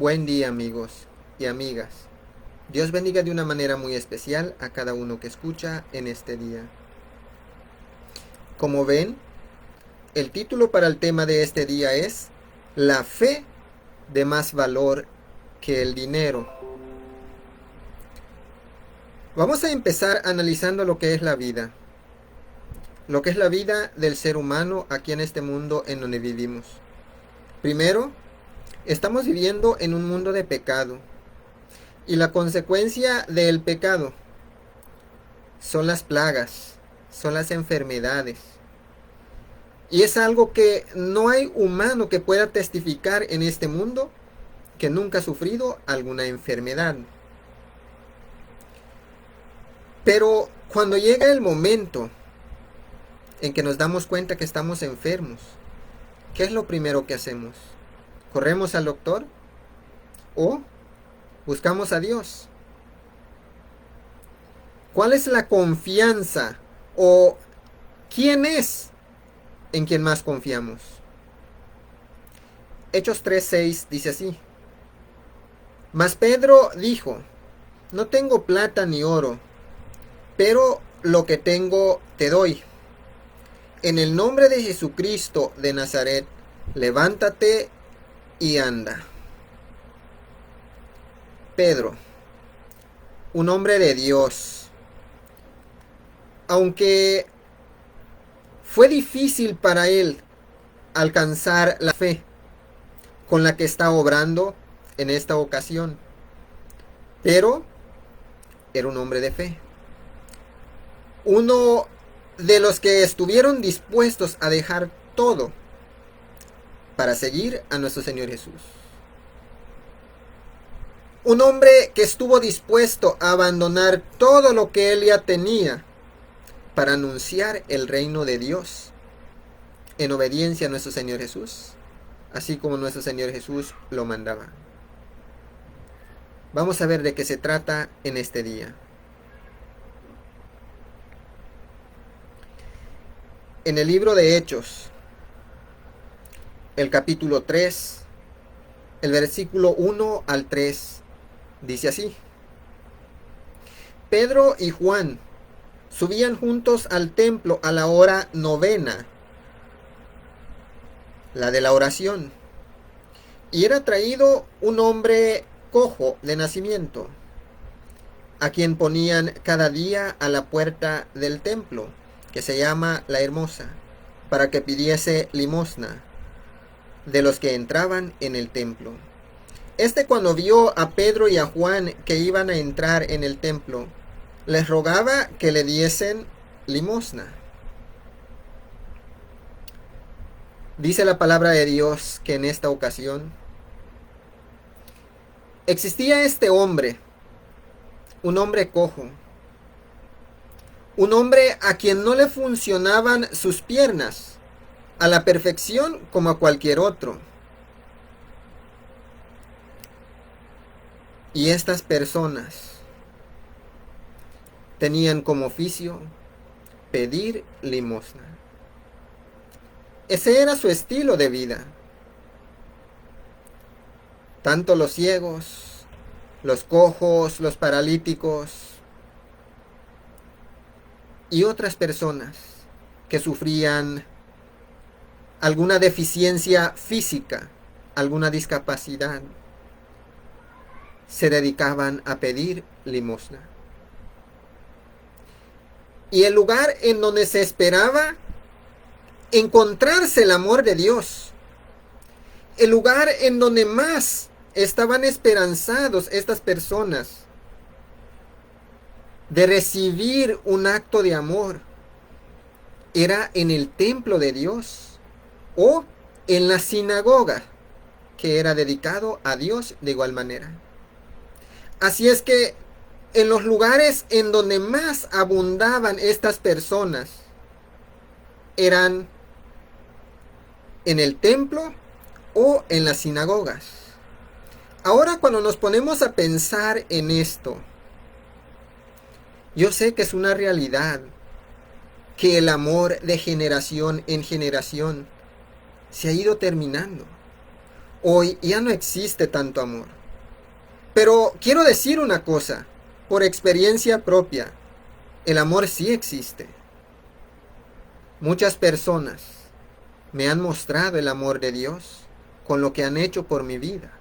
Buen día, amigos y amigas. Dios bendiga de una manera muy especial a cada uno que escucha en este día. Como ven, el título para el tema de este día es La fe de más valor que el dinero. Vamos a empezar analizando lo que es la vida. Lo que es la vida del ser humano aquí en este mundo en donde vivimos. Primero, estamos viviendo en un mundo de pecado. Y la consecuencia del pecado son las plagas, son las enfermedades. Y es algo que no hay humano que pueda testificar en este mundo que nunca ha sufrido alguna enfermedad. Pero cuando llega el momento en que nos damos cuenta que estamos enfermos, ¿qué es lo primero que hacemos? ¿Corremos al doctor? ¿O buscamos a Dios? ¿Cuál es la confianza o quién es en quien más confiamos? Hechos 3:6 dice así: Mas Pedro dijo: No tengo plata ni oro, pero lo que tengo te doy. En el nombre de Jesucristo de Nazaret, levántate y anda. Pedro, un hombre de Dios, aunque fue difícil para él alcanzar la fe con la que está obrando en esta ocasión, pero era un hombre de fe. Uno de los que estuvieron dispuestos a dejar todo para seguir a nuestro Señor Jesús. Un hombre que estuvo dispuesto a abandonar todo lo que él ya tenía para anunciar el reino de Dios en obediencia a nuestro Señor Jesús, así como nuestro Señor Jesús lo mandaba. Vamos a ver de qué se trata en este día. En el libro de Hechos, el capítulo 3, el versículo 1 al 3, dice así: Pedro y Juan subían juntos al templo a la hora novena, la de la oración, y era traído un hombre cojo de nacimiento, a quien ponían cada día a la puerta del templo, que se llama La Hermosa, para que pidiese limosna de los que entraban en el templo. Este, cuando vio a Pedro y a Juan que iban a entrar en el templo, les rogaba que le diesen limosna. Dice la palabra de Dios que en esta ocasión existía este hombre, un hombre cojo, un hombre a quien no le funcionaban sus piernas a la perfección como a cualquier otro. Y estas personas tenían como oficio pedir limosna. Ese era su estilo de vida. Tanto los ciegos, los cojos, los paralíticos y otras personas que sufrían alguna deficiencia física, alguna discapacidad, se dedicaban a pedir limosna. Y el lugar en donde se esperaba encontrarse el amor de Dios, el lugar en donde más estaban esperanzados estas personas de recibir un acto de amor, era en el templo de Dios o en la sinagoga, que era dedicado a Dios de igual manera. Así es que en los lugares en donde más abundaban estas personas eran en el templo o en las sinagogas. Ahora, cuando nos ponemos a pensar en esto, yo sé que es una realidad que el amor de generación en generación se ha ido terminando. Hoy ya no existe tanto amor. Pero quiero decir una cosa, por experiencia propia, el amor sí existe. Muchas personas me han mostrado el amor de Dios con lo que han hecho por mi vida.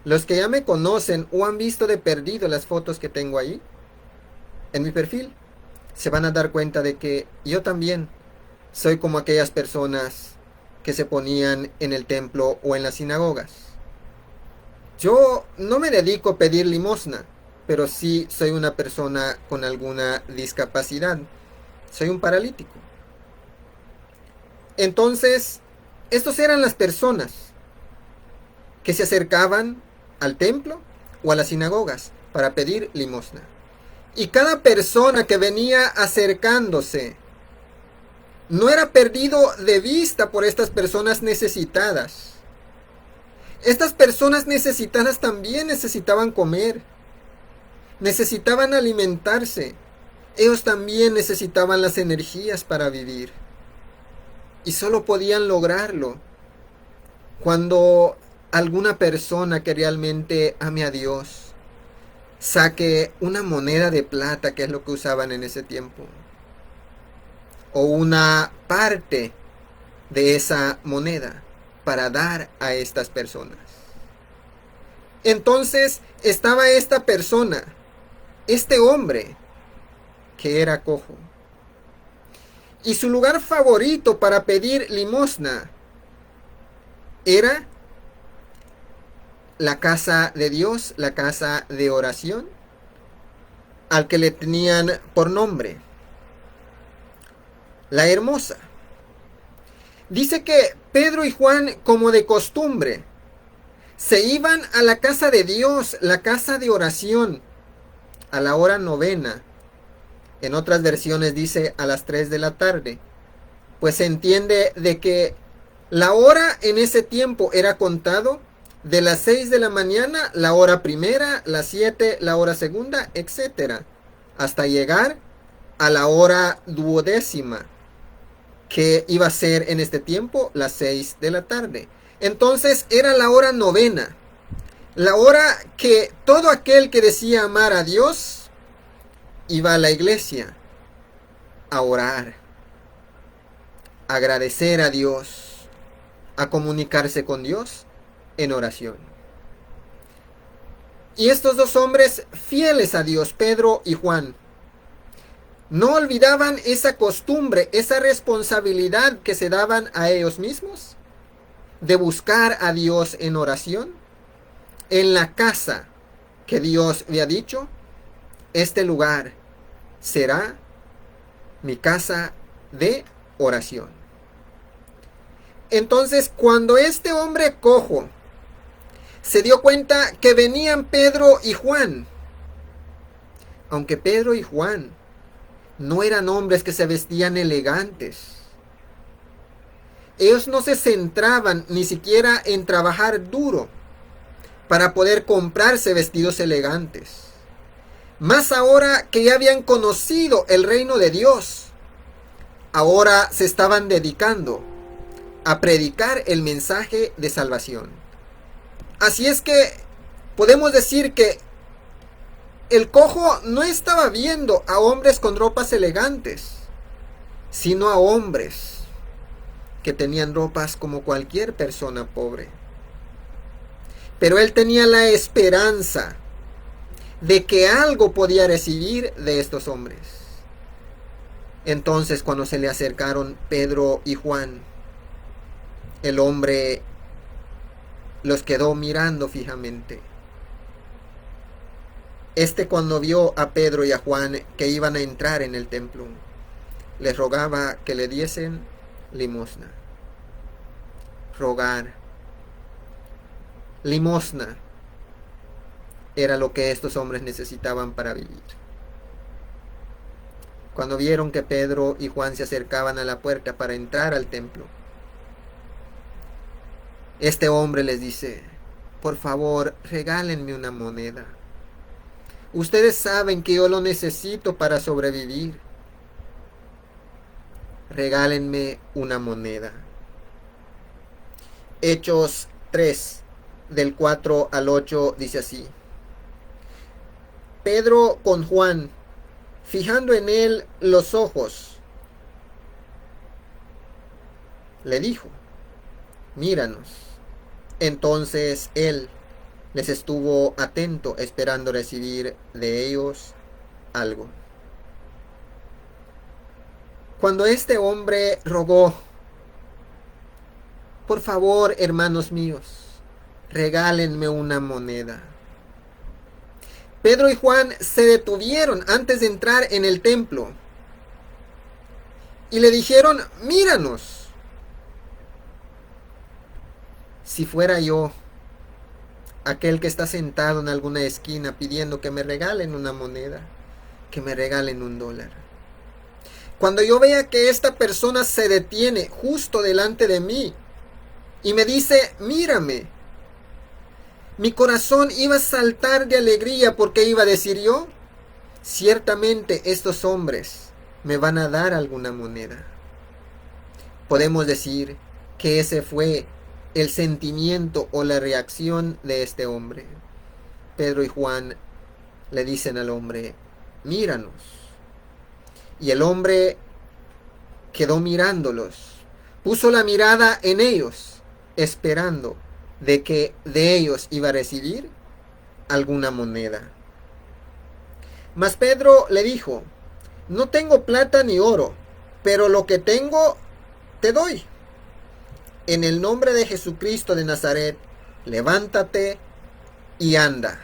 Los que ya me conocen o han visto de perdido las fotos que tengo ahí en mi perfil, se van a dar cuenta de que yo también soy como aquellas personas que se ponían en el templo o en las sinagogas. Yo no me dedico a pedir limosna, pero sí soy una persona con alguna discapacidad. Soy un paralítico. Entonces, estos eran las personas que se acercaban al templo o a las sinagogas para pedir limosna. Y cada persona que venía acercándose no era perdido de vista por estas personas necesitadas. Estas personas necesitadas también necesitaban comer, necesitaban alimentarse. Ellos también necesitaban las energías para vivir. Y solo podían lograrlo cuando alguna persona que realmente ame a Dios saque una moneda de plata, que es lo que usaban en ese tiempo, o una parte de esa moneda para dar a estas personas. Entonces estaba esta persona, este hombre que era cojo, y su lugar favorito para pedir limosna era la casa de Dios, la casa de oración, al que le tenían por nombre La Hermosa. Dice que Pedro y Juan, como de costumbre, se iban a la casa de Dios, la casa de oración, a la hora novena. En otras versiones dice a las 3 de la tarde. Pues se entiende de que la hora en ese tiempo era contado de las 6 de la mañana, la hora primera, las 7, la hora segunda, etc. Hasta llegar a la hora duodécima, que iba a ser en este tiempo las 6 de la tarde. Entonces era la hora novena, la hora que todo aquel que decía amar a Dios iba a la iglesia a orar, a agradecer a Dios, a comunicarse con Dios en oración. Y estos dos hombres fieles a Dios, Pedro y Juan, no olvidaban esa costumbre, esa responsabilidad que se daban a ellos mismos de buscar a Dios en oración en la casa que Dios había dicho: este lugar será mi casa de oración. Entonces, cuando este hombre cojo se dio cuenta que venían Pedro y Juan, aunque Pedro y Juan no eran hombres que se vestían elegantes, ellos no se centraban ni siquiera en trabajar duro para poder comprarse vestidos elegantes. Más ahora que ya habían conocido el reino de Dios, ahora se estaban dedicando a predicar el mensaje de salvación. Así es que podemos decir que el cojo no estaba viendo a hombres con ropas elegantes, sino a hombres que tenían ropas como cualquier persona pobre. Pero él tenía la esperanza de que algo podía recibir de estos hombres. Entonces, cuando se le acercaron Pedro y Juan, el hombre los quedó mirando fijamente. Cuando vio a Pedro y a Juan que iban a entrar en el templo, les rogaba que le diesen limosna. Rogar. Limosna era lo que estos hombres necesitaban para vivir. Cuando vieron que Pedro y Juan se acercaban a la puerta para entrar al templo, este hombre les dice: por favor, regálenme una moneda. Ustedes saben que yo lo necesito para sobrevivir. Regálenme una moneda. Hechos 3, del 4 al 8, dice así. Pedro con Juan, fijando en él los ojos, le dijo, míranos. Entonces él les estuvo atento, esperando recibir de ellos algo. Cuando este hombre rogó, por favor, hermanos míos, regálenme una moneda. Pedro y Juan se detuvieron antes de entrar en el templo y le dijeron, míranos. Si fuera yo, aquel que está sentado en alguna esquina pidiendo que me regalen una moneda, que me regalen $1. Cuando yo vea que esta persona se detiene justo delante de mí y me dice, mírame, mi corazón iba a saltar de alegría porque iba a decir yo, ciertamente estos hombres me van a dar alguna moneda. Podemos decir que ese fue el sentimiento o la reacción de este hombre. Pedro y Juan le dicen al hombre, míranos. Y el hombre quedó mirándolos, puso la mirada en ellos, esperando de que de ellos iba a recibir alguna moneda. Mas Pedro le dijo, no tengo plata ni oro, pero lo que tengo te doy. En el nombre de Jesucristo de Nazaret, levántate y anda.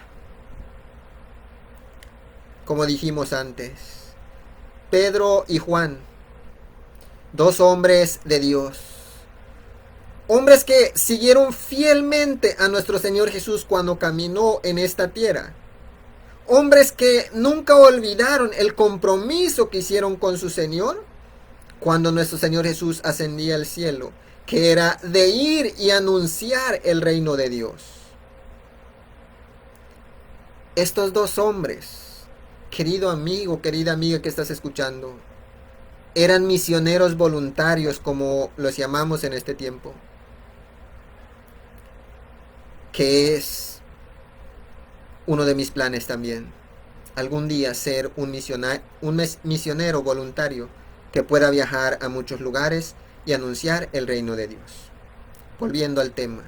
Como dijimos antes, Pedro y Juan, dos hombres de Dios, hombres que siguieron fielmente a nuestro Señor Jesús cuando caminó en esta tierra, hombres que nunca olvidaron el compromiso que hicieron con su Señor cuando nuestro Señor Jesús ascendía al cielo, que era de ir y anunciar el reino de Dios. Estos dos hombres, querido amigo, querida amiga que estás escuchando, eran misioneros voluntarios, como los llamamos en este tiempo, que es uno de mis planes también. Algún día ser un misionero voluntario que pueda viajar a muchos lugares y anunciar el reino de Dios. Volviendo al tema.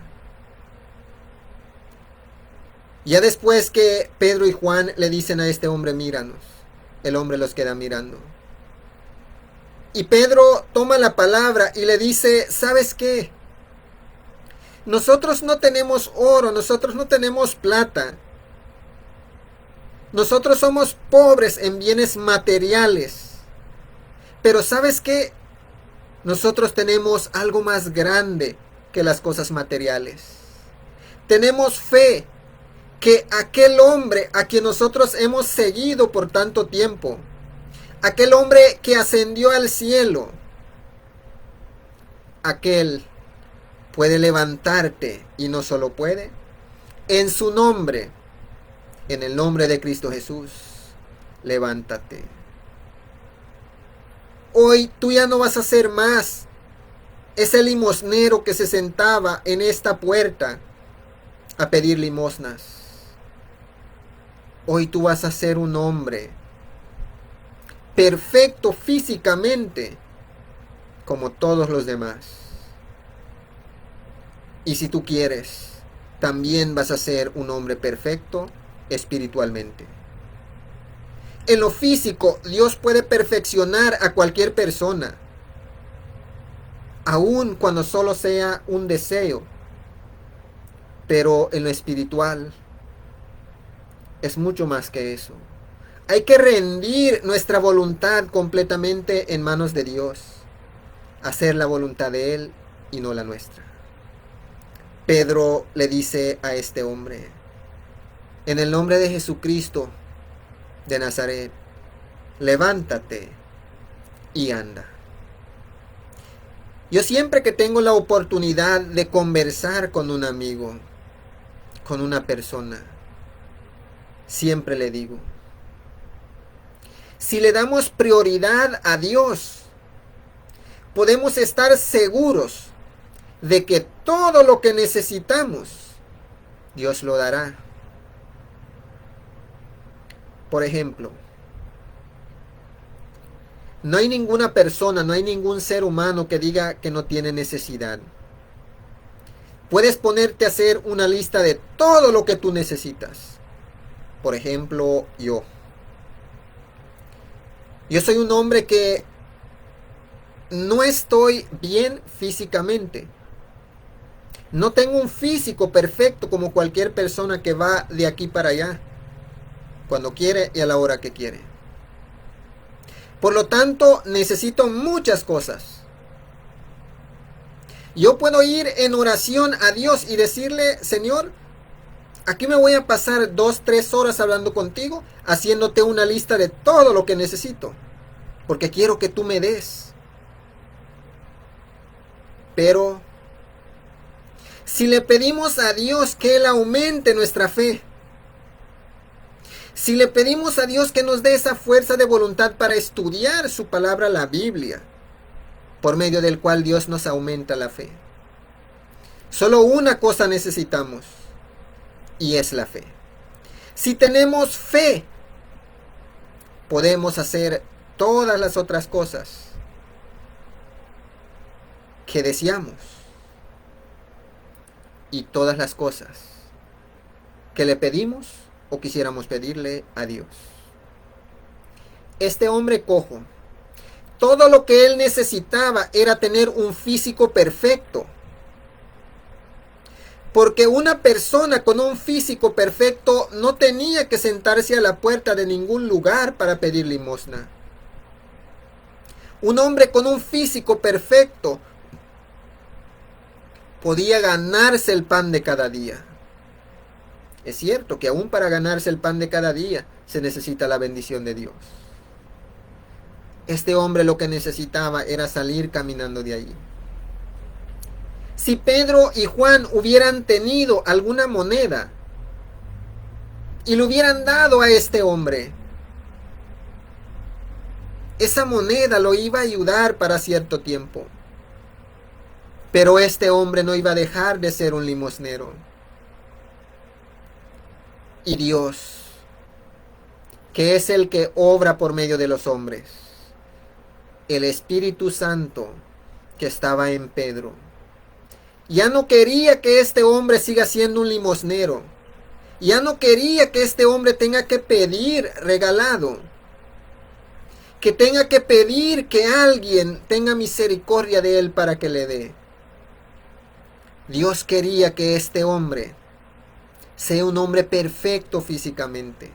Ya después que Pedro y Juan le dicen a este hombre, míranos, el hombre los queda mirando. Y Pedro toma la palabra y le dice, ¿sabes qué? Nosotros no tenemos oro, nosotros no tenemos plata. Nosotros somos pobres en bienes materiales. Pero ¿sabes qué? Nosotros tenemos algo más grande que las cosas materiales. Tenemos fe que aquel hombre a quien nosotros hemos seguido por tanto tiempo, aquel hombre que ascendió al cielo, aquel puede levantarte y no solo puede, en su nombre, en el nombre de Cristo Jesús, levántate. Hoy tú ya no vas a ser más ese limosnero que se sentaba en esta puerta a pedir limosnas. Hoy tú vas a ser un hombre perfecto físicamente como todos los demás. Y si tú quieres, también vas a ser un hombre perfecto espiritualmente. En lo físico, Dios puede perfeccionar a cualquier persona, aun cuando solo sea un deseo. Pero en lo espiritual es mucho más que eso. Hay que rendir nuestra voluntad completamente en manos de Dios, hacer la voluntad de Él y no la nuestra. Pedro le dice a este hombre, en el nombre de Jesucristo de Nazaret, levántate y anda. Yo siempre que tengo la oportunidad de conversar con un amigo, con una persona, siempre le digo, si le damos prioridad a Dios, podemos estar seguros de que todo lo que necesitamos, Dios lo dará. Por ejemplo, no hay ninguna persona, no hay ningún ser humano que diga que no tiene necesidad. Puedes ponerte a hacer una lista de todo lo que tú necesitas. Por ejemplo, yo. Yo soy un hombre que no estoy bien físicamente. No tengo un físico perfecto como cualquier persona que va de aquí para allá, cuando quiere y a la hora que quiere. Por lo tanto, necesito muchas cosas. Yo puedo ir en oración a Dios y decirle, Señor, aquí me voy a pasar 2-3 horas hablando contigo, haciéndote una lista de todo lo que necesito, porque quiero que tú me des. Pero si le pedimos a Dios que Él aumente nuestra fe, si le pedimos a Dios que nos dé esa fuerza de voluntad para estudiar su palabra, la Biblia, por medio del cual Dios nos aumenta la fe, solo una cosa necesitamos, y es la fe. Si tenemos fe, podemos hacer todas las otras cosas que deseamos y todas las cosas que le pedimos o quisiéramos pedirle a Dios. Este hombre cojo, todo lo que él necesitaba era tener un físico perfecto. Porque una persona con un físico perfecto no tenía que sentarse a la puerta de ningún lugar para pedir limosna. Un hombre con un físico perfecto podía ganarse el pan de cada día. Es cierto que aún para ganarse el pan de cada día se necesita la bendición de Dios. Este hombre lo que necesitaba era salir caminando de allí. Si Pedro y Juan hubieran tenido alguna moneda y le hubieran dado a este hombre, esa moneda lo iba a ayudar para cierto tiempo. Pero este hombre no iba a dejar de ser un limosnero. Y Dios, que es el que obra por medio de los hombres, el Espíritu Santo que estaba en Pedro, ya no quería que este hombre siga siendo un limosnero. Ya no quería que este hombre tenga que pedir regalado. Que tenga que pedir que alguien tenga misericordia de él para que le dé. Dios quería que este hombre sea un hombre perfecto físicamente.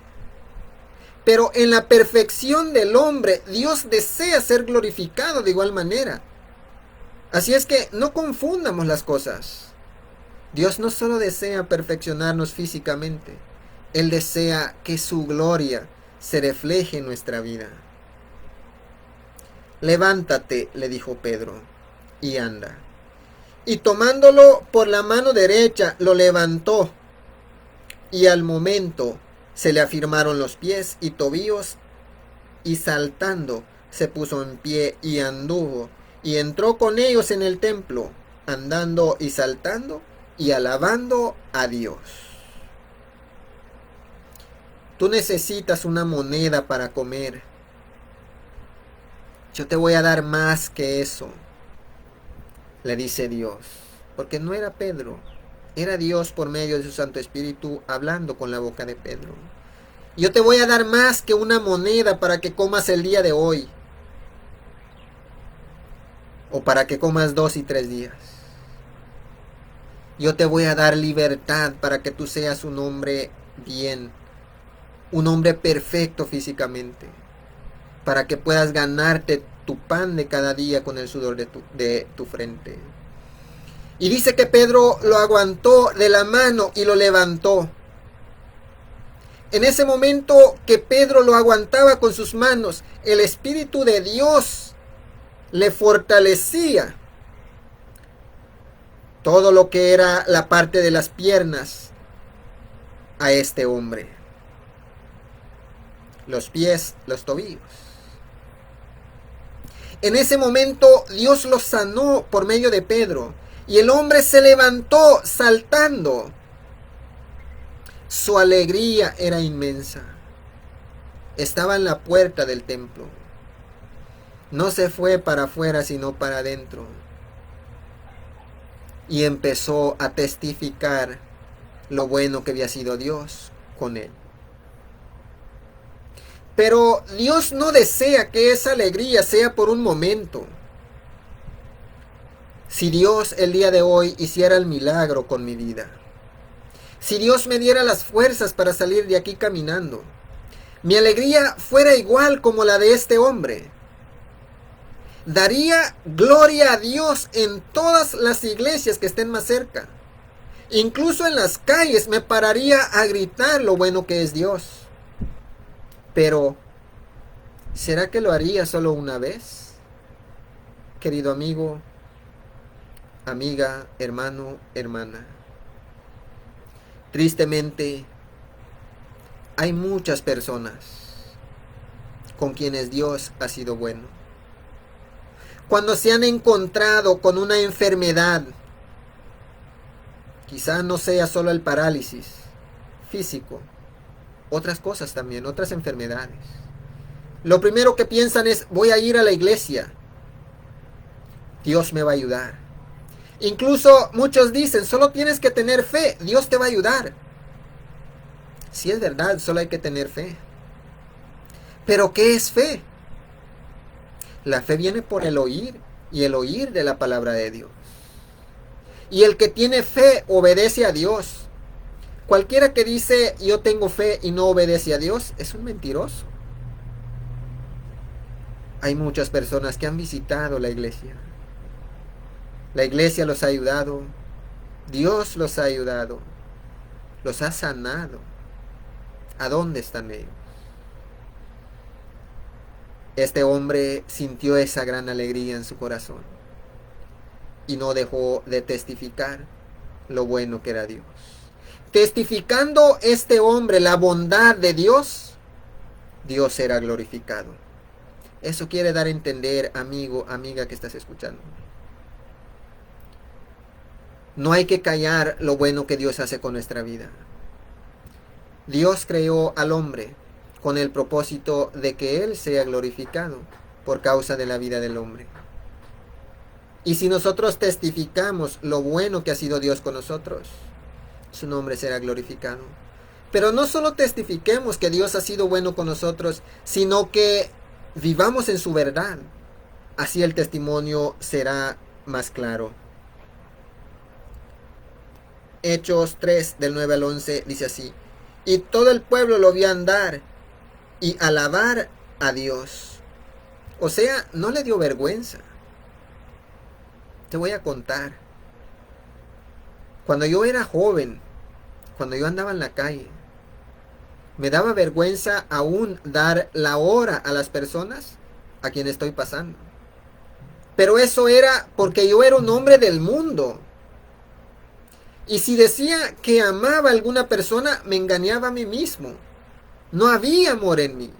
Pero en la perfección del hombre, Dios desea ser glorificado de igual manera. Así es que no confundamos las cosas. Dios no solo desea perfeccionarnos físicamente, Él desea que su gloria se refleje en nuestra vida. Levántate, le dijo Pedro, y anda. Y tomándolo por la mano derecha, lo levantó, y al momento se le afirmaron los pies y tobillos, y saltando se puso en pie y anduvo, y entró con ellos en el templo, andando y saltando y alabando a Dios. Tú necesitas una moneda para comer. Yo te voy a dar más que eso, le dice Dios. Porque no era Pedro, era Dios por medio de su Santo Espíritu hablando con la boca de Pedro. Yo te voy a dar más que una moneda para que comas el día de hoy. O para que comas 2 y 3 días. Yo te voy a dar libertad para que tú seas un hombre bien. Un hombre perfecto físicamente. Para que puedas ganarte tu pan de cada día con el sudor de tu frente. Y dice que Pedro lo aguantó de la mano y lo levantó. En ese momento que Pedro lo aguantaba con sus manos, el Espíritu de Dios le fortalecía todo lo que era la parte de las piernas a este hombre. Los pies, los tobillos. En ese momento Dios lo sanó por medio de Pedro. Y el hombre se levantó saltando. Su alegría era inmensa. Estaba en la puerta del templo. No se fue para afuera, sino para adentro. Y empezó a testificar lo bueno que había sido Dios con él. Pero Dios no desea que esa alegría sea por un momento. Si Dios el día de hoy hiciera el milagro con mi vida, si Dios me diera las fuerzas para salir de aquí caminando, mi alegría fuera igual como la de este hombre, daría gloria a Dios en todas las iglesias que estén más cerca. Incluso en las calles me pararía a gritar lo bueno que es Dios. Pero, ¿será que lo haría solo una vez? Querido amigo, amiga, hermano, hermana. Tristemente, hay muchas personas con quienes Dios ha sido bueno. Cuando se han encontrado con una enfermedad, quizá no sea solo el parálisis físico, otras cosas también, otras enfermedades. Lo primero que piensan es, voy a ir a la iglesia, Dios me va a ayudar. Incluso muchos dicen, solo tienes que tener fe, Dios te va a ayudar. Sí, es verdad, solo hay que tener fe. Pero ¿qué es fe? La fe viene por el oír, y el oír de la palabra de Dios. Y el que tiene fe obedece a Dios. Cualquiera que dice yo tengo fe y no obedece a Dios es un mentiroso. Hay muchas personas que han visitado la iglesia. La iglesia los ha ayudado. Dios los ha ayudado. Los ha sanado. ¿A dónde están ellos? Este hombre sintió esa gran alegría en su corazón y no dejó de testificar lo bueno que era Dios. Testificando este hombre la bondad de Dios, Dios era glorificado. Eso quiere dar a entender, amigo, amiga que estás escuchando. No hay que callar lo bueno que Dios hace con nuestra vida. Dios creó al hombre con el propósito de que Él sea glorificado por causa de la vida del hombre. Y si nosotros testificamos lo bueno que ha sido Dios con nosotros, su nombre será glorificado. Pero no solo testifiquemos que Dios ha sido bueno con nosotros, sino que vivamos en su verdad. Así el testimonio será más claro. Hechos 3, del 9 al 11, dice así: y todo el pueblo lo vio andar y alabar a Dios. O sea, no le dio vergüenza. Te voy a contar. Cuando yo era joven, cuando yo andaba en la calle, me daba vergüenza aún dar la hora a las personas a quien estoy pasando. Pero eso era porque yo era un hombre del mundo. Y si decía que amaba a alguna persona, me engañaba a mí mismo. No había amor en mí.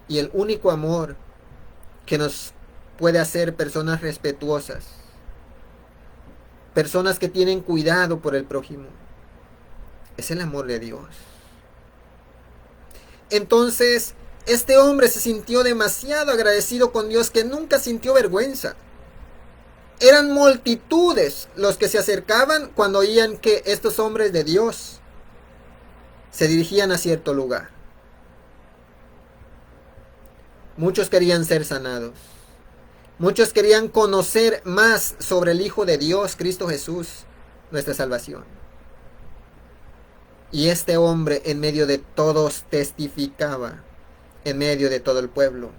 Y el único amor que nos puede hacer personas respetuosas, personas que tienen cuidado por el prójimo, es el amor de Dios. Entonces, este hombre se sintió demasiado agradecido con Dios que nunca sintió vergüenza. Eran multitudes los que se acercaban cuando oían que estos hombres de Dios se dirigían a cierto lugar. Muchos querían ser sanados. Muchos querían conocer más sobre el Hijo de Dios, Cristo Jesús, nuestra salvación. Y este hombre en medio de todos testificaba, en medio de todo el pueblo,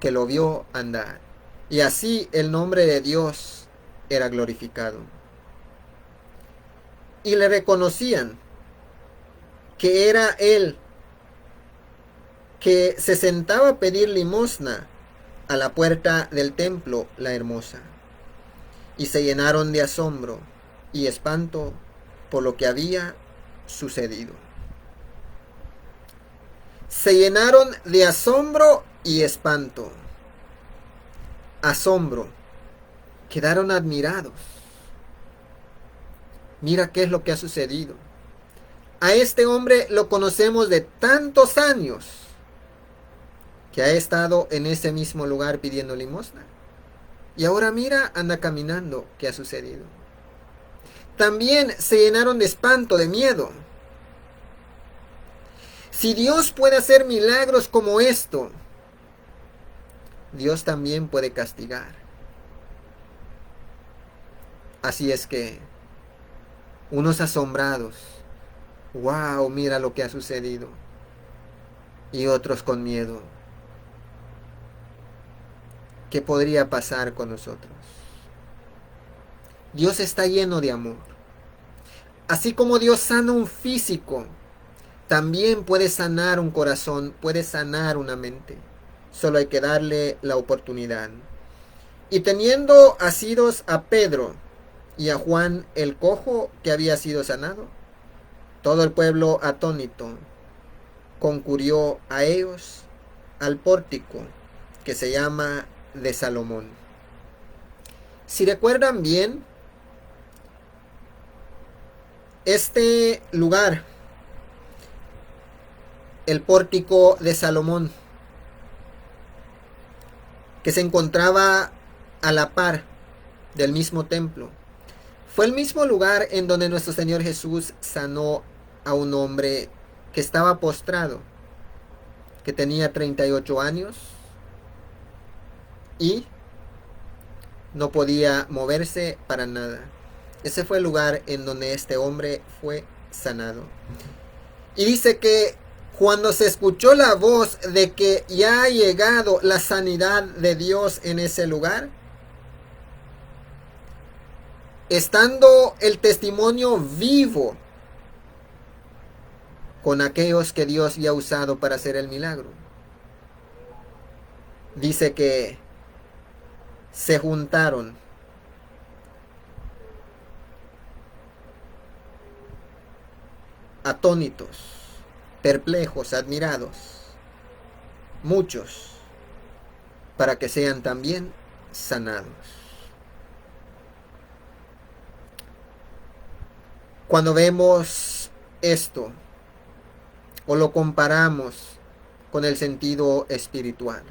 que lo vio andar. Y así el nombre de Dios era glorificado. Y le reconocían que era él que se sentaba a pedir limosna a la puerta del templo, la hermosa. Y se llenaron de asombro y espanto por lo que había sucedido. Se llenaron de asombro y espanto. Asombro. quedaron admirados. Mira qué es lo que ha sucedido. A este hombre lo conocemos de tantos años que ha estado en ese mismo lugar pidiendo limosna. Y ahora mira, anda caminando. ¿Qué ha sucedido? También se llenaron de espanto, de miedo. Si Dios puede hacer milagros como esto, Dios también puede castigar. Así es que, unos asombrados, wow, mira lo que ha sucedido. Y otros con miedo. ¿Qué podría pasar con nosotros? Dios está lleno de amor. Así como Dios sana un físico, también puede sanar un corazón, puede sanar una mente. Solo hay que darle la oportunidad. Y teniendo asidos a Pedro y a Juan el cojo que había sido sanado, todo el pueblo atónito concurrió a ellos al pórtico que se llama de Salomón. Si recuerdan bien, este lugar, el pórtico de Salomón, que se encontraba a la par del mismo templo, fue el mismo lugar en donde nuestro Señor Jesús sanó a un hombre que estaba postrado, que tenía 38 años y no podía moverse para nada. Ese fue el lugar en donde este hombre fue sanado. Y dice que cuando se escuchó la voz de que ya ha llegado la sanidad de Dios en ese lugar, estando el testimonio vivo con aquellos que Dios ya ha usado para hacer el milagro, dice que se juntaron atónitos, perplejos, admirados, muchos, para que sean también sanados. Cuando vemos esto o lo comparamos con el sentido espiritual,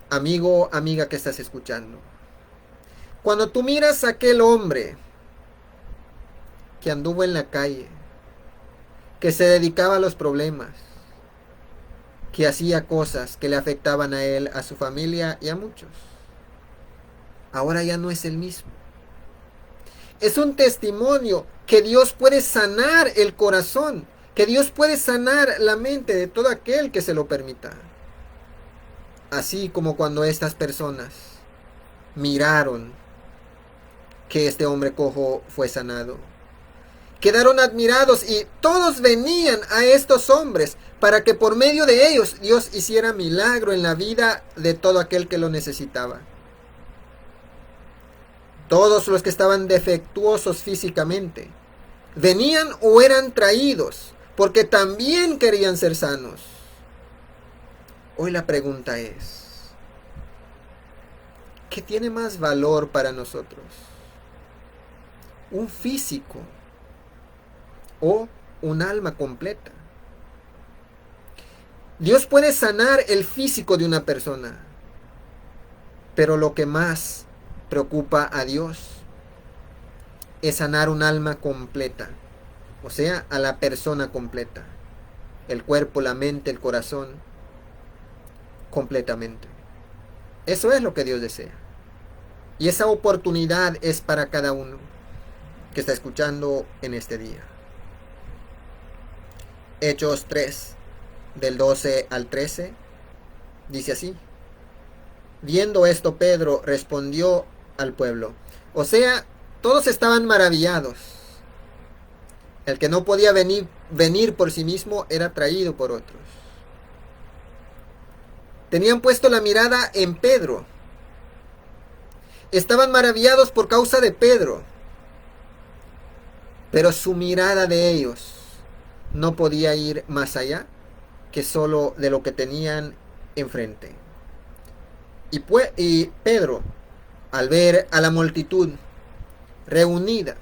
amigo, amiga que estás escuchando, cuando tú miras a aquel hombre que anduvo en la calle, que se dedicaba a los problemas, que hacía cosas que le afectaban a él, a su familia y a muchos, ahora ya no es el mismo. Es un testimonio que Dios puede sanar el corazón, que Dios puede sanar la mente de todo aquel que se lo permita. Así como cuando estas personas miraron que este hombre cojo fue sanado, quedaron admirados y todos venían a estos hombres para que por medio de ellos Dios hiciera milagro en la vida de todo aquel que lo necesitaba. Todos los que estaban defectuosos físicamente venían o eran traídos porque también querían ser sanos. Hoy la pregunta es, ¿qué tiene más valor para nosotros? ¿Un físico o un alma completa? Dios puede sanar el físico de una persona, pero lo que más preocupa a Dios es sanar un alma completa, o sea, a la persona completa, el cuerpo, la mente, el corazón, completamente. Eso es lo que Dios desea. Y esa oportunidad es para cada uno que está escuchando en este día. Hechos 3, del 12 al 13, dice así: viendo esto, Pedro respondió al pueblo. O sea, todos estaban maravillados. El que no podía venir por sí mismo era traído por otros. Tenían puesto la mirada en Pedro. Estaban maravillados por causa de Pedro. Pero su mirada de ellos no podía ir más allá que solo de lo que tenían enfrente. Y Pedro, al ver a la multitud reunida,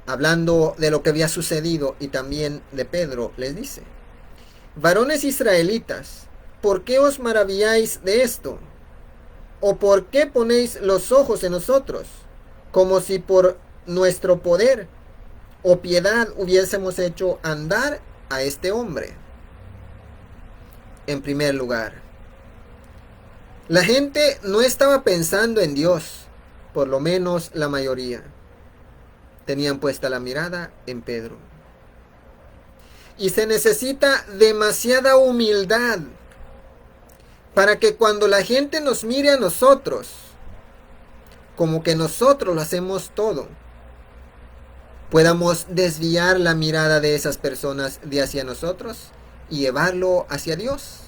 hablando de lo que había sucedido y también de Pedro, les dice: varones israelitas, ¿por qué os maravilláis de esto? ¿O por qué ponéis los ojos en nosotros, como si por nuestro poder o piedad hubiésemos hecho andar a este hombre? En primer lugar, la gente no estaba pensando en Dios, por lo menos la mayoría. Tenían puesta la mirada en Pedro. Y se necesita demasiada humildad para que cuando la gente nos mire a nosotros, como que nosotros lo hacemos todo, podamos desviar la mirada de esas personas de hacia nosotros y llevarlo hacia Dios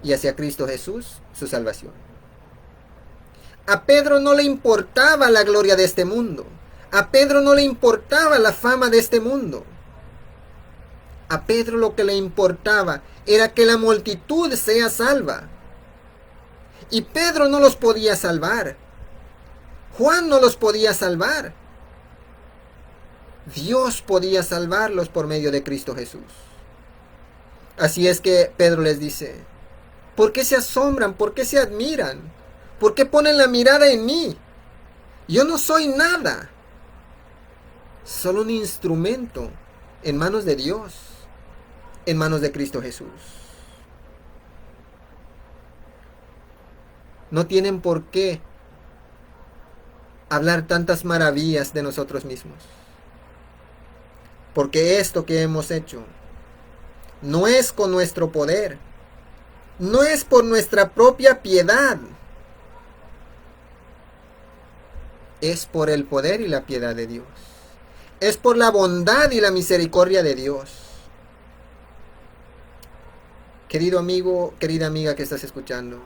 y hacia Cristo Jesús, su salvación. A Pedro no le importaba la gloria de este mundo. A Pedro no le importaba la fama de este mundo. A Pedro lo que le importaba era que la multitud sea salva. Y Pedro no los podía salvar. Juan no los podía salvar. Dios podía salvarlos por medio de Cristo Jesús. Así es que Pedro les dice: ¿por qué se asombran? ¿Por qué se admiran? ¿Por qué ponen la mirada en mí? Yo no soy nada. Solo un instrumento en manos de Dios, en manos de Cristo Jesús. No tienen por qué hablar tantas maravillas de nosotros mismos. Porque esto que hemos hecho no es con nuestro poder, no es por nuestra propia piedad, es por el poder y la piedad de Dios. Es por la bondad y la misericordia de Dios. Querido amigo, querida amiga que estás escuchando,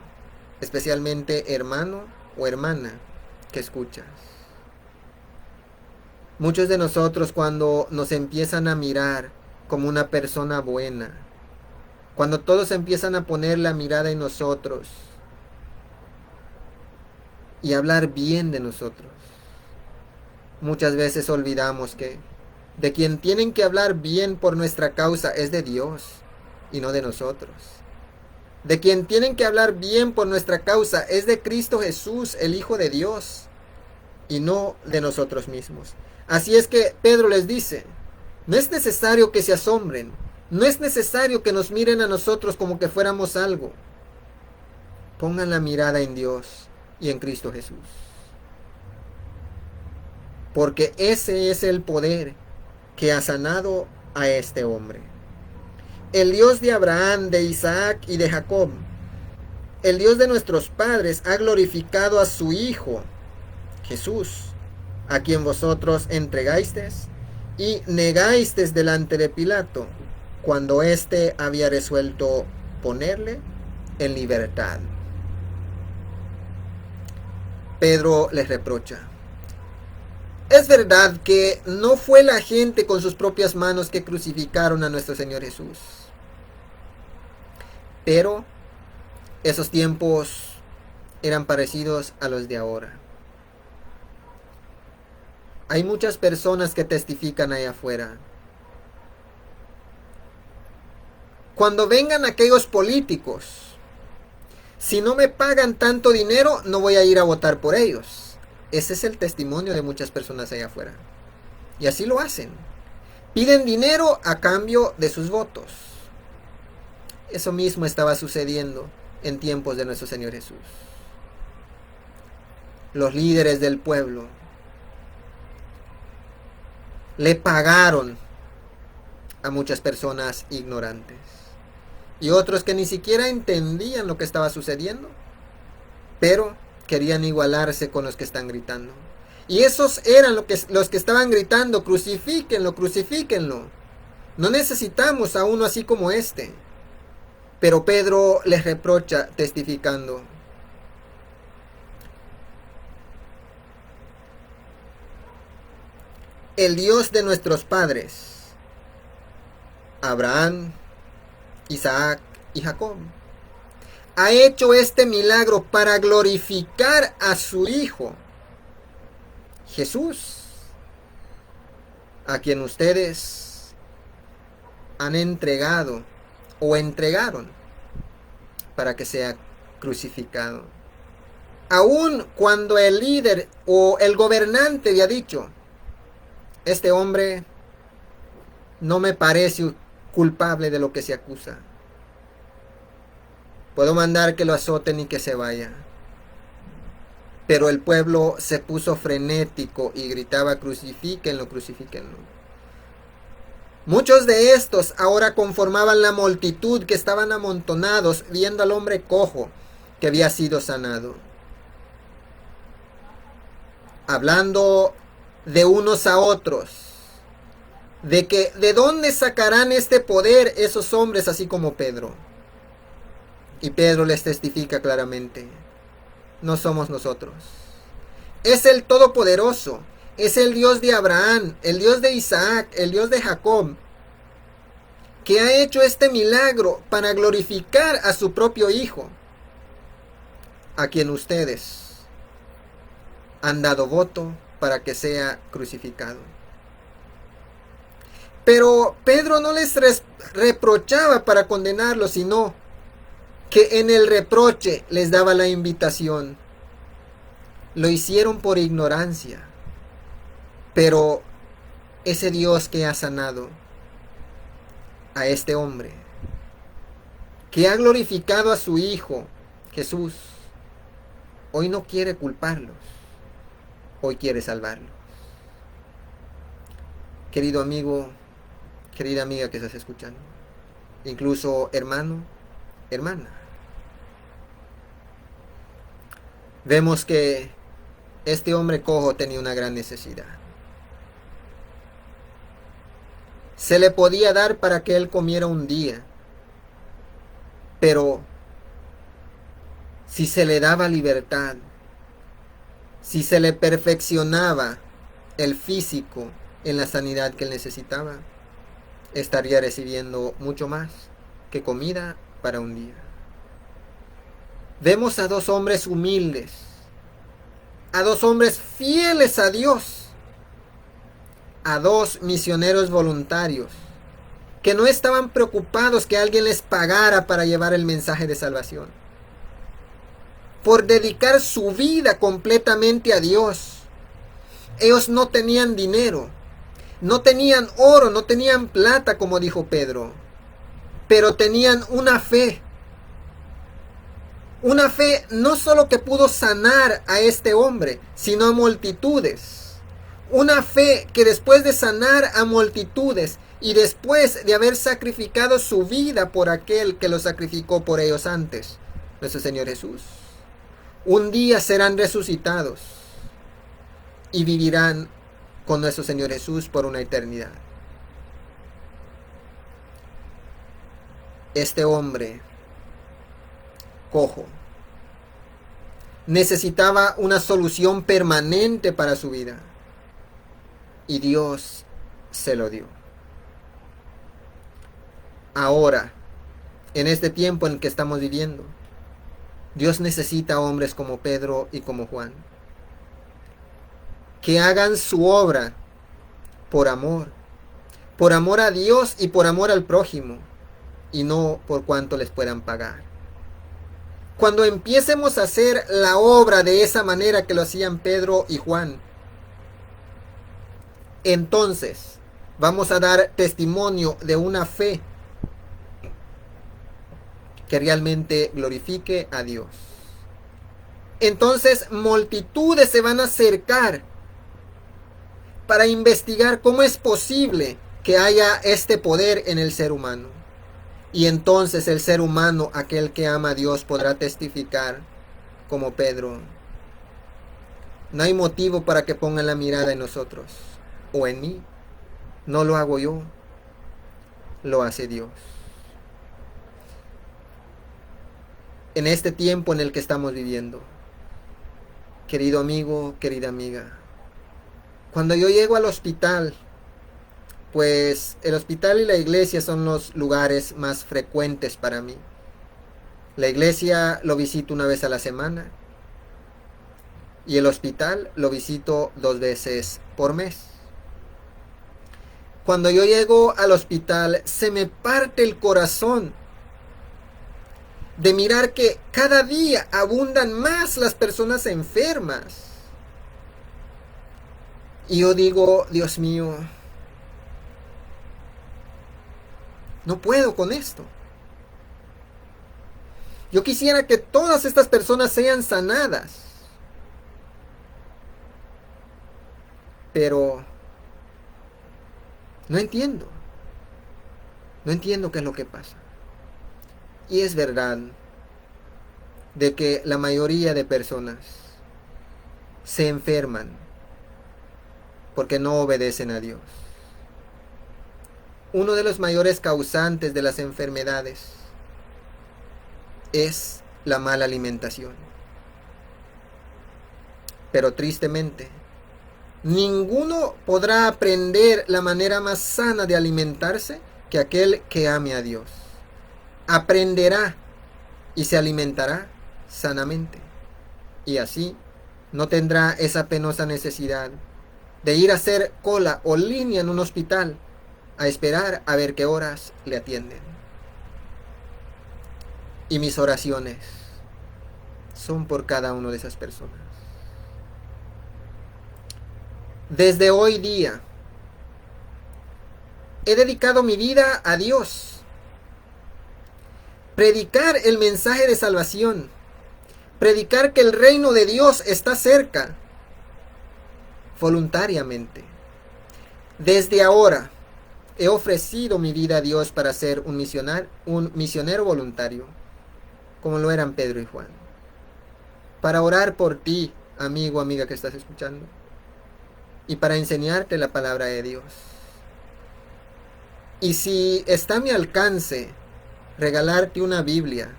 especialmente hermano o hermana que escuchas. Muchos de nosotros, cuando nos empiezan a mirar como una persona buena, cuando todos empiezan a poner la mirada en nosotros y hablar bien de nosotros, muchas veces olvidamos que de quien tienen que hablar bien por nuestra causa es de Dios y no de nosotros. De quien tienen que hablar bien por nuestra causa es de Cristo Jesús, el Hijo de Dios, y no de nosotros mismos. Así es que Pedro les dice: no es necesario que se asombren, no es necesario que nos miren a nosotros como que fuéramos algo. Pongan la mirada en Dios y en Cristo Jesús. Porque ese es el poder que ha sanado a este hombre. El Dios de Abraham, de Isaac y de Jacob, el Dios de nuestros padres, ha glorificado a su Hijo, Jesús, a quien vosotros entregasteis y negasteis delante de Pilato, cuando éste había resuelto ponerle en libertad. Pedro les reprocha: es verdad que no fue la gente con sus propias manos que crucificaron a nuestro Señor Jesús, pero esos tiempos eran parecidos a los de ahora. Hay muchas personas que testifican allá afuera. Cuando vengan aquellos políticos, si no me pagan tanto dinero, no voy a ir a votar por ellos. Ese es el testimonio de muchas personas allá afuera. Y así lo hacen. Piden dinero a cambio de sus votos. Eso mismo estaba sucediendo en tiempos de nuestro Señor Jesús. Los líderes del pueblo le pagaron a muchas personas ignorantes y otros que ni siquiera entendían lo que estaba sucediendo, pero querían igualarse con los que están gritando. Y esos eran los que estaban gritando: crucifíquenlo, crucifíquenlo. No necesitamos a uno así como este. Pero Pedro les reprocha testificando: el Dios de nuestros padres, Abraham, Isaac y Jacob, ha hecho este milagro para glorificar a su Hijo, Jesús, a quien ustedes han entregado o entregaron para que sea crucificado. Aun cuando el líder o el gobernante había dicho, este hombre no me parece culpable de lo que se acusa. Puedo mandar que lo azoten y que se vaya. Pero el pueblo se puso frenético y gritaba, crucifíquenlo, crucifíquenlo. Muchos de estos ahora conformaban la multitud que estaban amontonados viendo al hombre cojo que había sido sanado. Hablando de unos a otros, de que de dónde sacarán este poder esos hombres así como Pedro. Y Pedro les testifica claramente, no somos nosotros. Es el Todopoderoso, es el Dios de Abraham, el Dios de Isaac, el Dios de Jacob, que ha hecho este milagro para glorificar a su propio Hijo, a quien ustedes han dado voto para que sea crucificado. Pero Pedro no les reprochaba para condenarlos, sino que en el reproche les daba la invitación. Lo hicieron por ignorancia, pero ese Dios que ha sanado a este hombre, que ha glorificado a su Hijo, Jesús, hoy no quiere culparlos, hoy quiere salvarlos. Querido amigo, querida amiga que estás escuchando, incluso hermano, hermana, vemos que este hombre cojo tenía una gran necesidad. Se le podía dar para que él comiera un día, pero si se le daba libertad, si se le perfeccionaba el físico en la sanidad que él necesitaba, estaría recibiendo mucho más que comida para un día. Vemos a dos hombres humildes, a dos hombres fieles a Dios, a dos misioneros voluntarios que no estaban preocupados que alguien les pagara para llevar el mensaje de salvación, por dedicar su vida completamente a Dios. Ellos no tenían dinero, no tenían oro, no tenían plata, como dijo Pedro, pero tenían una fe. Una fe no solo que pudo sanar a este hombre, sino a multitudes. Una fe que después de sanar a multitudes y después de haber sacrificado su vida por aquel que lo sacrificó por ellos antes, nuestro Señor Jesús, un día serán resucitados y vivirán con nuestro Señor Jesús por una eternidad. Este hombre cojo necesitaba una solución permanente para su vida y Dios se lo dio. Ahora, en este tiempo en que estamos viviendo, Dios necesita hombres como Pedro y como Juan, que hagan su obra por amor a Dios y por amor al prójimo, y no por cuánto les puedan pagar. Cuando empiecemos a hacer la obra de esa manera que lo hacían Pedro y Juan, entonces vamos a dar testimonio de una fe que realmente glorifique a Dios. Entonces multitudes se van a acercar para investigar cómo es posible que haya este poder en el ser humano. Y entonces el ser humano, aquel que ama a Dios, podrá testificar como Pedro. No hay motivo para que pongan la mirada en nosotros o en mí. No lo hago yo, lo hace Dios. En este tiempo en el que estamos viviendo, querido amigo, querida amiga, cuando yo llego al hospital, pues el hospital y la iglesia son los lugares más frecuentes para mí. La iglesia lo visito una vez a la semana y el hospital lo visito 2 veces por mes. Cuando yo llego al hospital se me parte el corazón de mirar que cada día abundan más las personas enfermas. Y yo digo, Dios mío, no puedo con esto. Yo quisiera que todas estas personas sean sanadas. Pero no entiendo. No entiendo qué es lo que pasa. Y es verdad de que la mayoría de personas se enferman porque no obedecen a Dios. Uno de los mayores causantes de las enfermedades es la mala alimentación. Pero tristemente, ninguno podrá aprender la manera más sana de alimentarse que aquel que ame a Dios. Aprenderá y se alimentará sanamente. Y así no tendrá esa penosa necesidad de ir a hacer cola o línea en un hospital a esperar a ver qué horas le atienden. Y mis oraciones son por cada una de esas personas. Desde hoy día he dedicado mi vida a Dios. Predicar el mensaje de salvación. Predicar que el reino de Dios está cerca. Voluntariamente. Desde ahora he ofrecido mi vida a Dios para ser un misionero voluntario, como lo eran Pedro y Juan. Para orar por ti, amigo, amiga que estás escuchando. Y para enseñarte la palabra de Dios. Y si está a mi alcance regalarte una Biblia,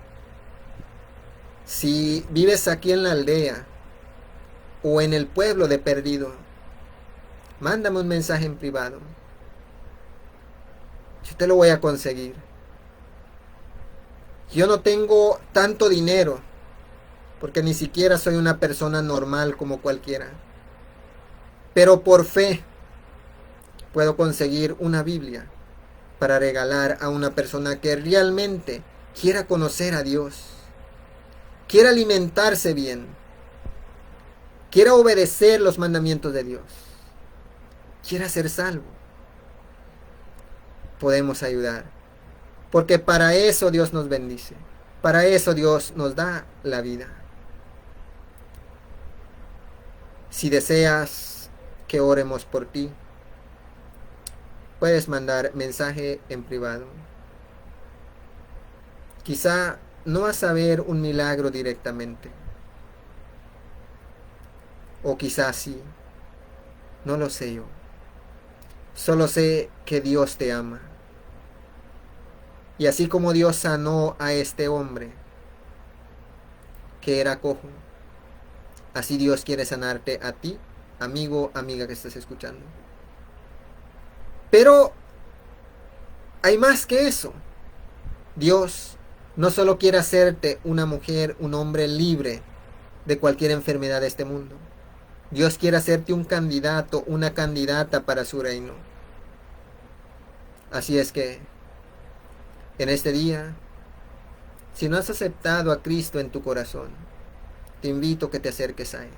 si vives aquí en la aldea o en el pueblo de Perdido, mándame un mensaje en privado. Yo te lo voy a conseguir. Yo no tengo tanto dinero, porque ni siquiera soy una persona normal como cualquiera. Pero por fe puedo conseguir una Biblia para regalar a una persona que realmente quiera conocer a Dios, quiera alimentarse bien, quiera obedecer los mandamientos de Dios, quiera ser salvo. Podemos ayudar, porque para eso Dios nos bendice, para eso Dios nos da la vida. Si deseas que oremos por ti, puedes mandar mensaje en privado. Quizá no vas a ver un milagro directamente, o quizá sí, no lo sé yo. Solo sé que Dios te ama. Y así como Dios sanó a este hombre que era cojo, así Dios quiere sanarte a ti, amigo, amiga que estás escuchando. Pero hay más que eso. Dios no solo quiere hacerte una mujer, un hombre libre de cualquier enfermedad de este mundo. Dios quiere hacerte un candidato, una candidata para su reino. Así es que, en este día, si no has aceptado a Cristo en tu corazón, te invito a que te acerques a Él.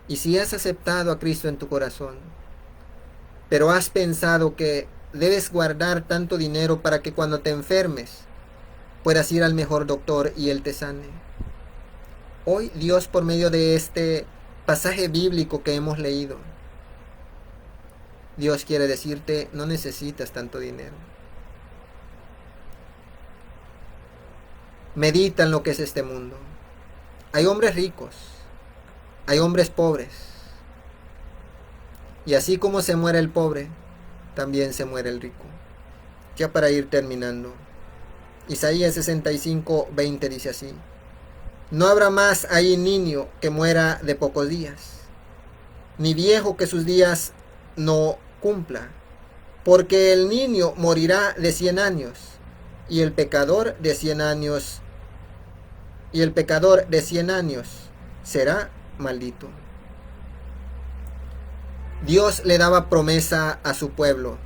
Y si has aceptado a Cristo en tu corazón, pero has pensado que debes guardar tanto dinero para que cuando te enfermes puedas ir al mejor doctor y Él te sane. Hoy Dios, por medio de este pasaje bíblico que hemos leído, Dios quiere decirte, no necesitas tanto dinero. Medita en lo que es este mundo. Hay hombres ricos, hay hombres pobres. Y así como se muere el pobre, también se muere el rico. Ya para ir terminando, Isaías 65:20 dice así: no habrá más ahí niño que muera de pocos días, ni viejo que sus días no cumpla, porque el niño morirá de 100 años, y el pecador de 100 años, y el pecador de 100 años será maldito. Dios le daba promesa a su pueblo,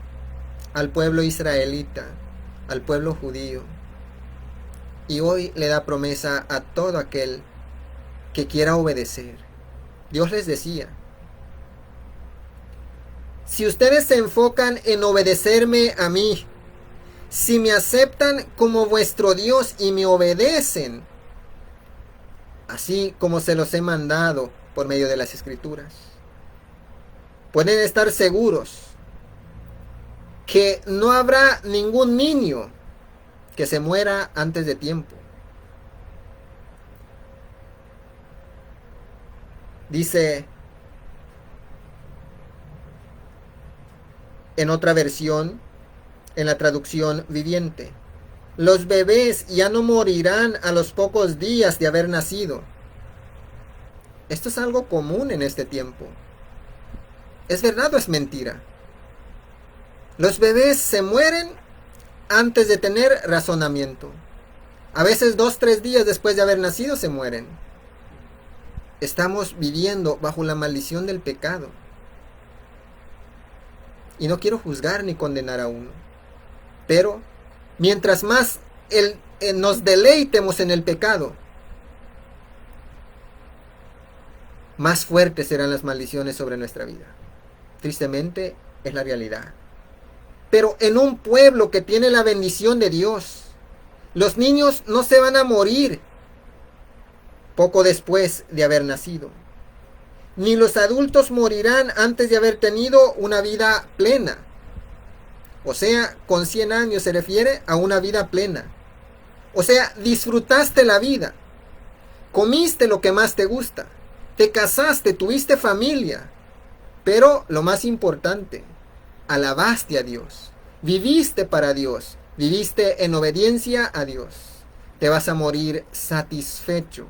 al pueblo israelita, al pueblo judío. Y hoy le da promesa a todo aquel que quiera obedecer. Dios les decía: si ustedes se enfocan en obedecerme a mí, si me aceptan como vuestro Dios y me obedecen, así como se los he mandado por medio de las Escrituras, pueden estar seguros que no habrá ningún niño que se muera antes de tiempo. Dice en otra versión, en la traducción viviente: los bebés ya no morirán a los pocos días de haber nacido. Esto es algo común en este tiempo. ¿Es verdad o es mentira? Los bebés se mueren antes de tener razonamiento. A veces 2-3 días después de haber nacido se mueren. Estamos viviendo bajo la maldición del pecado. Y no quiero juzgar ni condenar a uno. Pero mientras más nos deleitemos en el pecado, más fuertes serán las maldiciones sobre nuestra vida. Tristemente es la realidad. Pero en un pueblo que tiene la bendición de Dios, los niños no se van a morir poco después de haber nacido. Ni los adultos morirán antes de haber tenido una vida plena. O sea, con 100 años se refiere a una vida plena. O sea, disfrutaste la vida. Comiste lo que más te gusta. Te casaste, tuviste familia. Pero lo más importante, alabaste a Dios. Viviste para Dios. Viviste en obediencia a Dios. Te vas a morir satisfecho,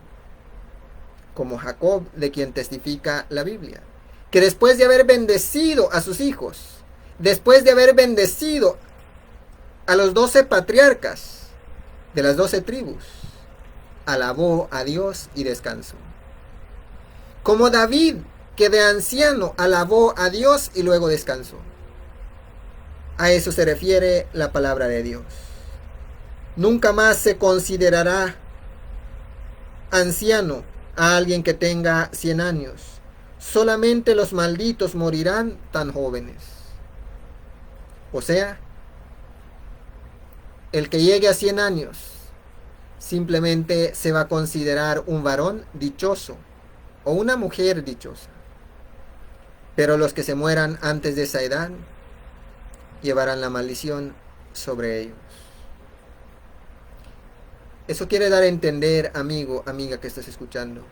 como Jacob, de quien testifica la Biblia, que después de haber bendecido a sus hijos, después de haber bendecido a los 12 patriarcas de las 12 tribus, alabó a Dios y descansó. Como David, que de anciano alabó a Dios y luego descansó. A eso se refiere la palabra de Dios. Nunca más se considerará anciano a alguien que tenga 100 años. Solamente los malditos morirán tan jóvenes. O sea, el que llegue a 100 años simplemente se va a considerar un varón dichoso o una mujer dichosa. Pero los que se mueran antes de esa edad llevarán la maldición sobre ellos. Eso quiere dar a entender, amigo, amiga que estás escuchando,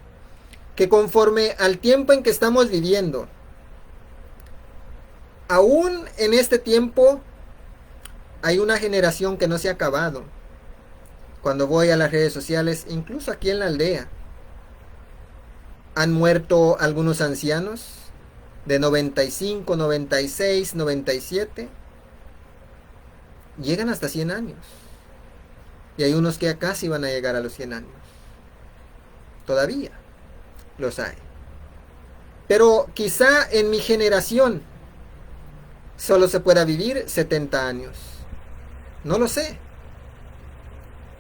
que conforme al tiempo en que estamos viviendo, aún en este tiempo hay una generación que no se ha acabado. Cuando voy a las redes sociales, incluso aquí en la aldea, han muerto algunos ancianos de 95, 96, 97. Llegan hasta 100 años. Y hay unos que ya casi van a llegar a los 100 años. Todavía los hay. Pero quizá en mi generación solo se pueda vivir 70 años. No lo sé.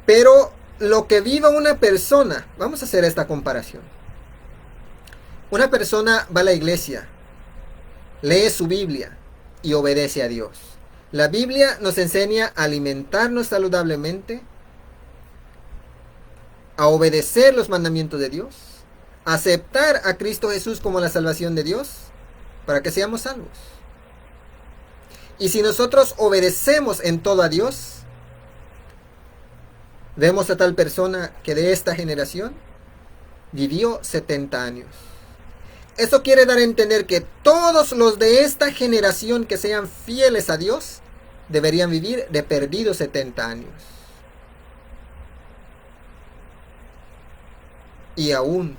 Pero lo que viva una persona, vamos a hacer esta comparación. Una persona va a la iglesia, lee su Biblia y obedece a Dios. La Biblia nos enseña a alimentarnos saludablemente, a obedecer los mandamientos de Dios, a aceptar a Cristo Jesús como la salvación de Dios, para que seamos salvos. Y si nosotros obedecemos en todo a Dios, vemos a tal persona que de esta generación vivió 70 años. Eso quiere dar a entender que todos los de esta generación que sean fieles a Dios deberían vivir de perdido 70 años. Y aún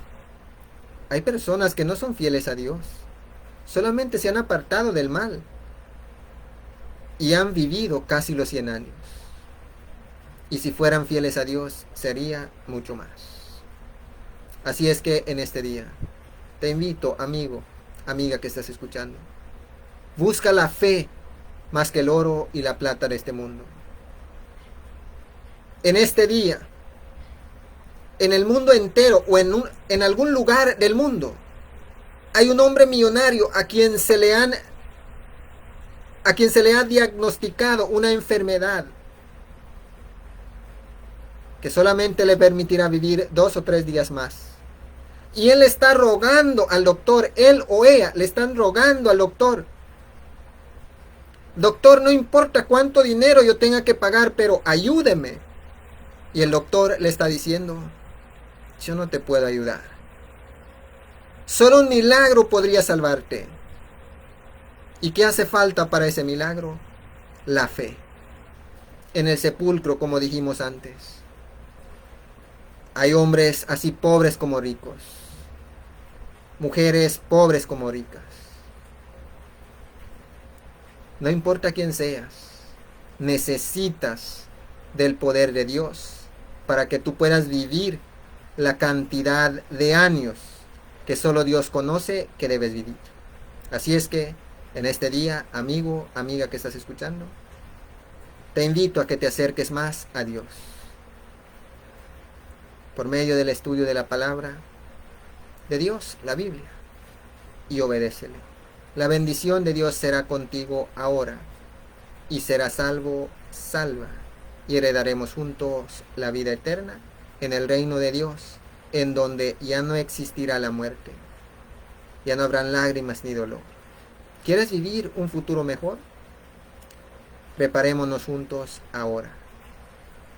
hay personas que no son fieles a Dios, solamente se han apartado del mal y han vivido casi los 100 años. Y si fueran fieles a Dios, sería mucho más. Así es que en este día, te invito, amigo, amiga que estás escuchando, busca la fe más que el oro y la plata de este mundo. En este día, en el mundo entero o en algún lugar del mundo, hay un hombre millonario a quien se le ha diagnosticado una enfermedad que solamente le permitirá vivir 2 o 3 días más. Y él está rogando al doctor, él o ella le están rogando al doctor: doctor, no importa cuánto dinero yo tenga que pagar, pero ayúdeme. Y el doctor le está diciendo: yo no te puedo ayudar. Solo un milagro podría salvarte. ¿Y qué hace falta para ese milagro? La fe. En el sepulcro, como dijimos antes, hay hombres así pobres como ricos, mujeres pobres como ricas. No importa quién seas, necesitas del poder de Dios para que tú puedas vivir la cantidad de años que solo Dios conoce que debes vivir. Así es que en este día, amigo, amiga que estás escuchando, te invito a que te acerques más a Dios por medio del estudio de la palabra de Dios, la Biblia, y obedécele. La bendición de Dios será contigo ahora, y serás salvo, salva, y heredaremos juntos la vida eterna en el reino de Dios, en donde ya no existirá la muerte, ya no habrán lágrimas ni dolor. ¿Quieres vivir un futuro mejor? Preparémonos juntos ahora.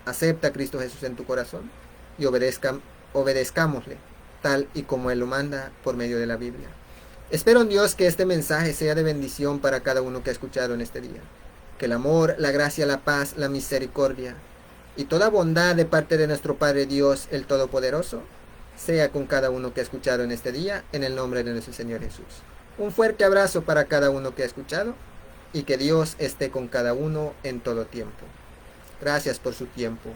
Acepta a Cristo Jesús en tu corazón y obedezcámosle, tal y como Él lo manda por medio de la Biblia. Espero en Dios que este mensaje sea de bendición para cada uno que ha escuchado en este día. Que el amor, la gracia, la paz, la misericordia y toda bondad de parte de nuestro Padre Dios, el Todopoderoso, sea con cada uno que ha escuchado en este día, en el nombre de nuestro Señor Jesús. Un fuerte abrazo para cada uno que ha escuchado, y que Dios esté con cada uno en todo tiempo. Gracias por su tiempo.